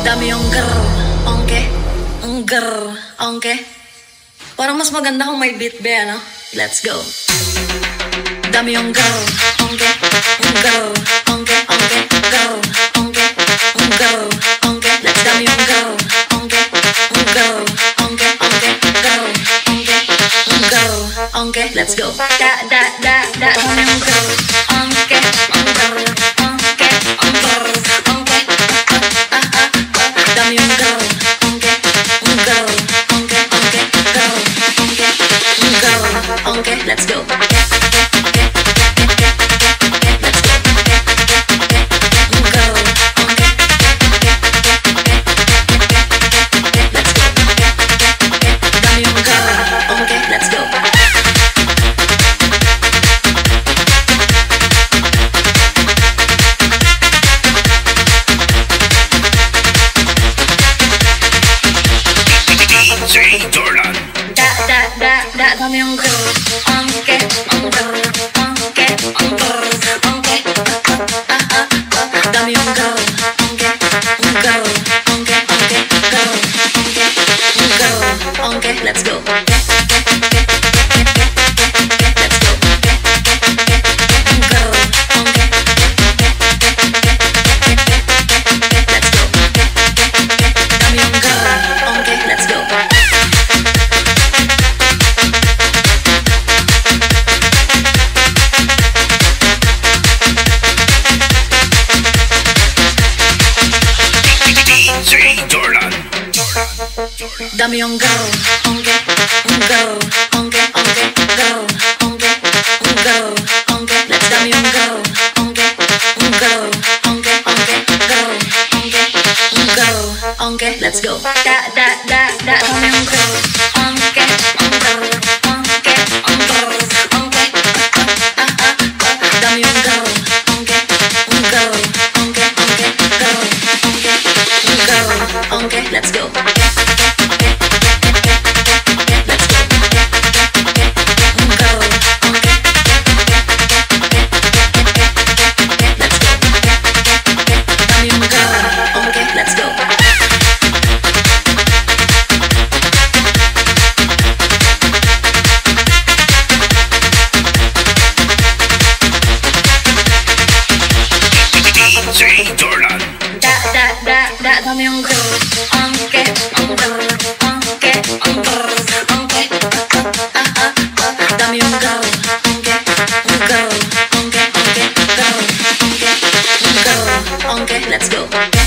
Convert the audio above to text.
Dami yung grr, ongke, ang grr, ongke. Parang mas maganda kung may beat ba, ano? Let's go. Dami yung grr, ongke, ang grr, ongke, ongke, grr, ongke, ang grr, ongke. Let's dami yung grr, ongke, ang grr, ongke, ongke, grr, ongke, ang grr, ongke. Let's go. Dami yung grr, ongke, ang grr, ongke, ang grr, ongke. Dami yung grr, ongke, ang grr, ongke, ongke, grr, ongke, ang grr, ongke. Let's go. Dami yung grr, ongke, ang grr, ongke, ang grr, ongke. Dami yung grr, ongke, ang grr, ongke, ongke, grr, ongke, ang grr, ongke. Let's go. Dami yung grr, ongke, ang grr, ongke, ongke, grr, ongke, ang grr, ongke. Let's dami yung grr, ongke, ang grr, ongke, ongke, grr, ongke, ang grr, ongke. Let's go. Dami yung grr, ongke, ang grr, ongke, ang grr, ongke. Dami yung grr, ongke, ang grr, ongke, ongke, grr, ongke, ang grr, ongke. Let's go. Dami yung grr, ongke, ang grr, ongke, ang grr, ongke. Dami yung grr, ongke, ang grr, ongke, ongke, grr, ongke, ang grr, ongke. Let's go.